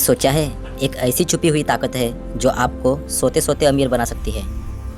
सोचा है, एक ऐसी छुपी हुई ताकत है जो आपको सोते सोते अमीर बना सकती है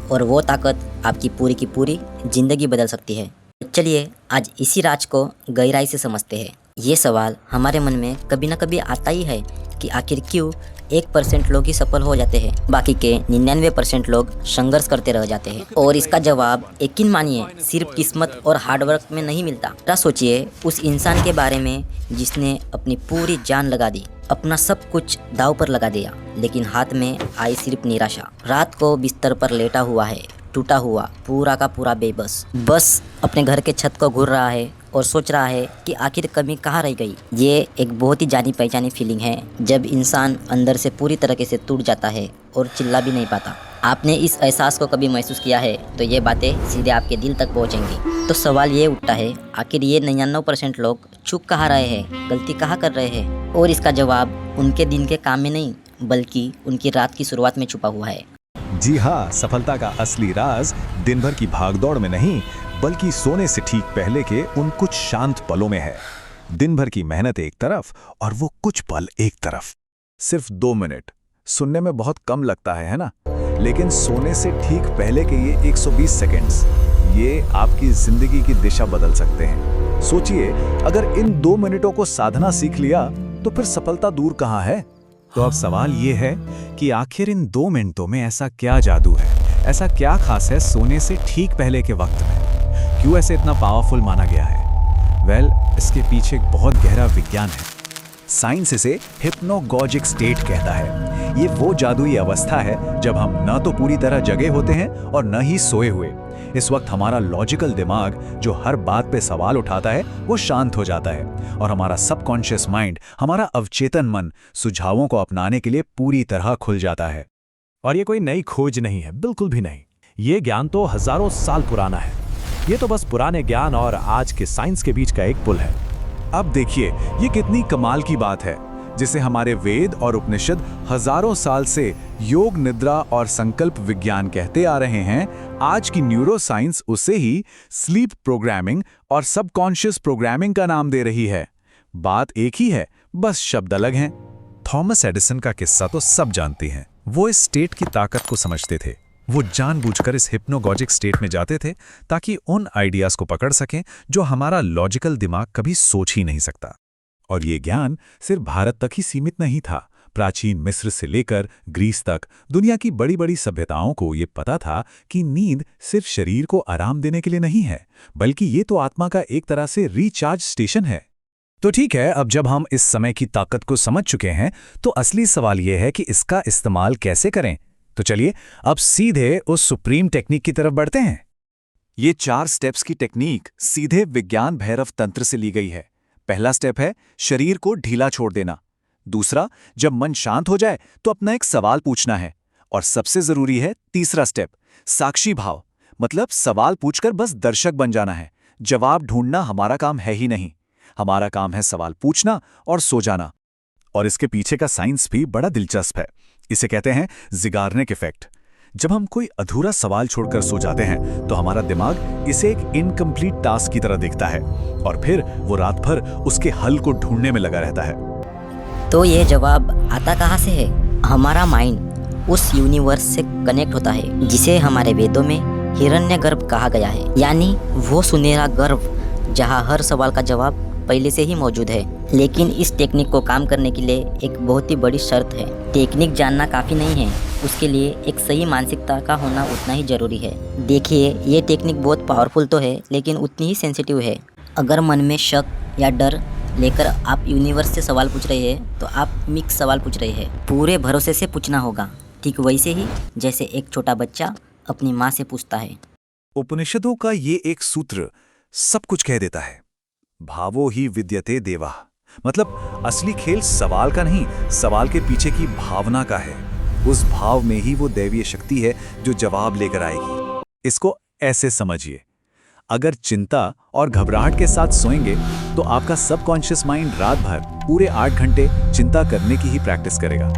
और वो ताकत आपकी की पूरी ज़िंदगी बदल सकती है। तो चलिए आज इसी राज को गहराई से समझते हैं। ये सवाल हमारे मन में कभी ना कभी आता ही है कि आखिर क्यों 1% लोग ही सफल हो जाते हैं, बाकी के 99% लोग संघर्ष करते रह जाते हैं। और इसका जवाब यकीन मानिए सिर्फ किस्मत और हार्डवर्क में नहीं मिलता। जरा सोचिए उस इंसान के बारे में जिसने अपनी पूरी जान लगा दी, अपना सब कुछ दांव पर लगा दिया, लेकिन हाथ में आई सिर्फ निराशा। रात को बिस्तर पर लेटा हुआ है, टूटा हुआ, पूरा का पूरा बेबस, बस अपने घर के छत को घूर रहा है और सोच रहा है कि आखिर कमी कहाँ रह गई। ये एक बहुत ही जानी पहचानी फीलिंग है जब इंसान अंदर से पूरी तरीके से टूट जाता है और चिल्ला भी नहीं पाता। आपने इस एहसास को कभी महसूस किया है तो ये बातें सीधे आपके दिल तक पहुंचेंगी। तो सवाल ये उठता है, आखिर ये 99% लोग चूक कहाँ रहे हैं, गलती कहाँ कर रहे हैं? और इसका जवाब उनके दिन के काम में नहीं बल्कि उनकी रात की शुरुआत में छुपा हुआ है। जी हाँ, सफलता का असली राज दिन भर की भागदौड़ में नहीं बल्कि सोने से ठीक पहले के उन कुछ शांत पलों में है। दिन भर की मेहनत एक तरफ और वो कुछ पल एक तरफ। सिर्फ 2 मिनट सुनने में बहुत कम लगता है ना? लेकिन सोने से ठीक पहले के ये 120 सेकंड्स, ये आपकी जिंदगी की दिशा बदल सकते हैं। सोचिए, अगर इन 2 मिनटों को साधना सीख लिया तो फिर सफलता दूर कहाँ है? तो अब सवाल ये है कि आखिर इन 2 मिनटों में ऐसा क्या जादू है, ऐसा क्या खास है सोने से ठीक पहले के वक्त में? क्यों ऐसे इतना पावरफुल माना गया है? वेल, इसके पीछे एक बहुत गहरा विज्ञान है। साइंस इसे हिप्नोगॉजिक स्टेट कहता है। ये वो जादुई अवस्था है जब हम न तो पूरी तरह जगे होते हैं और न ही सोए हुए। इस वक्त हमारा लॉजिकल दिमाग जो हर बात पे सवाल उठाता है वो शांत हो जाता है और हमारा सबकॉन्शियस माइंड, हमारा अवचेतन मन सुझावों को अपनाने के लिए पूरी तरह खुल जाता है। और ये कोई नई खोज नहीं है, बिल्कुल भी नहीं। ये ज्ञान तो हजारों साल पुराना है। ये तो बस पुराने ज्ञान और आज के साइंस के बीच का एक पुल है। अब देखिए, ये कितनी कमाल की बात है, जिसे हमारे वेद और उपनिषद हजारों साल से योग, निद्रा और संकल्प विज्ञान कहते आ रहे हैं। आज की न्यूरो साइंस उसे ही स्लीप प्रोग्रामिंग और सबकॉन्शियस प्रोग्रामिंग का नाम दे रही है। बात एक ही है, बस शब्द अलग हैं। थॉमस एडिसन का किस्सा तो सब जानते हैं। वो इस स्टेट की ताकत को समझते थे। वो जानबूझकर इस हिप्नोगॉजिक स्टेट में जाते थे ताकि उन आइडियाज को पकड़ सकें जो हमारा लॉजिकल दिमाग कभी सोच ही नहीं सकता। और ये ज्ञान सिर्फ भारत तक ही सीमित नहीं था। प्राचीन मिस्र से लेकर ग्रीस तक दुनिया की बड़ी बड़ी सभ्यताओं को ये पता था कि नींद सिर्फ शरीर को आराम देने के लिए नहीं है, बल्कि ये तो आत्मा का एक तरह से रिचार्ज स्टेशन है। तो ठीक है, अब जब हम इस समय की ताकत को समझ चुके हैं तो असली सवाल यह है कि इसका इस्तेमाल कैसे करें। तो चलिए अब सीधे उस सुप्रीम टेक्निक की तरफ बढ़ते हैं। ये 4 स्टेप्स की टेक्निक सीधे विज्ञान भैरव तंत्र से ली गई है। पहला स्टेप है शरीर को ढीला छोड़ देना। दूसरा, जब मन शांत हो जाए तो अपना एक सवाल पूछना है। और सबसे जरूरी है तीसरा स्टेप, साक्षी भाव, मतलब सवाल पूछकर बस दर्शक बन जाना है। जवाब ढूंढना हमारा काम है ही नहीं, हमारा काम है सवाल पूछना और सो जाना। और इसके पीछे का साइंस भी बड़ा दिलचस्प है। इसे कहते हैं ज़िगार्निक इफेक्ट। जब हम कोई अधूरा सवाल छोड़कर सो जाते हैं तो हमारा दिमाग इसे एक इनकम्प्लीट टास्क की तरह देखता है और फिर वो रात भर उसके हल को ढूंढने में लगा रहता है। तो ये जवाब आता कहाँ से है? हमारा माइंड उस यूनिवर्स से कनेक्ट होता है जिसे हमारे वेदों में हिरण्यगर्भ कहा गया है, यानी वो सुनहरा गर्भ जहाँ हर सवाल का जवाब पहले से ही मौजूद है। लेकिन इस टेक्निक को काम करने के लिए एक बहुत ही बड़ी शर्त है। टेक्निक जानना काफ़ी नहीं है, उसके लिए एक सही मानसिकता का होना उतना ही जरूरी है। देखिए, ये टेक्निक बहुत पावरफुल तो है लेकिन उतनी ही सेंसिटिव है। अगर मन में शक या डर लेकर आप यूनिवर्स से सवाल पूछ रहे हैं तो आप मिक्स सवाल पूछ रहे हैं। पूरे भरोसे से पूछना होगा, ठीक वैसे ही जैसे एक छोटा बच्चा अपनी माँ से पूछता है। उपनिषदों का ये एक सूत्र सब कुछ कह देता है। भावो ही विद्यते देवा, मतलब असली खेल सवाल का नहीं, सवाल के पीछे की भावना का है। उस भाव में ही वो दैवीय शक्ति है जो जवाब लेकर आएगी। इसको ऐसे समझिए, अगर चिंता और घबराहट के साथ सोएंगे तो आपका सबकॉन्शियस माइंड रात भर पूरे 8 घंटे चिंता करने की ही प्रैक्टिस करेगा।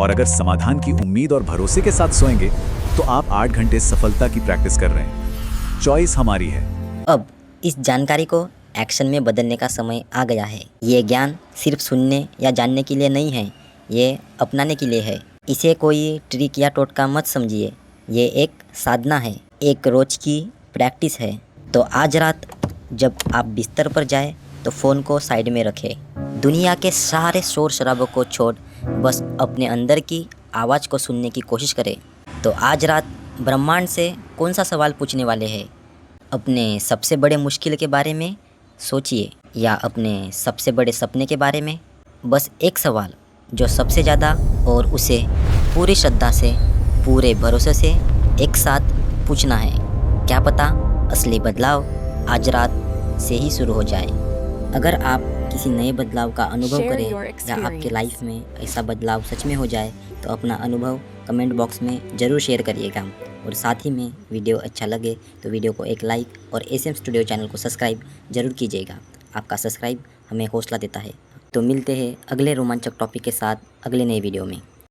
और अगर समाधान की उम्मीद और भरोसे के साथ सोएंगे तो आप 8 घंटे सफलता की प्रैक्टिस कर रहे हैं। चॉइस हमारी है। अब इस जानकारी को एक्शन में बदलने का समय आ गया है। ये ज्ञान सिर्फ सुनने या जानने के लिए नहीं है, ये अपनाने के लिए है। इसे कोई ट्रिक या टोटका मत समझिए, ये एक साधना है, एक रोज की प्रैक्टिस है। तो आज रात जब आप बिस्तर पर जाए तो फ़ोन को साइड में रखें, दुनिया के सारे शोर शराबों को छोड़ बस अपने अंदर की आवाज़ को सुनने की कोशिश करें। तो आज रात ब्रह्मांड से कौन सा सवाल पूछने वाले हैं? अपने सबसे बड़े मुश्किल के बारे में सोचिए या अपने सबसे बड़े सपने के बारे में। बस एक सवाल जो सबसे ज़्यादा, और उसे पूरी श्रद्धा से, पूरे भरोसे से एक साथ पूछना है। क्या पता असली बदलाव आज रात से ही शुरू हो जाए। अगर आप किसी नए बदलाव का अनुभव Share करें your या आपके experience. लाइफ में ऐसा बदलाव सच में हो जाए तो अपना अनुभव कमेंट बॉक्स में ज़रूर शेयर करिएगा। और साथ ही में वीडियो अच्छा लगे तो वीडियो को एक लाइक और एसएम स्टूडियो चैनल को सब्सक्राइब जरूर कीजिएगा। आपका सब्सक्राइब हमें हौसला देता है। तो मिलते हैं अगले रोमांचक टॉपिक के साथ अगले नए वीडियो में।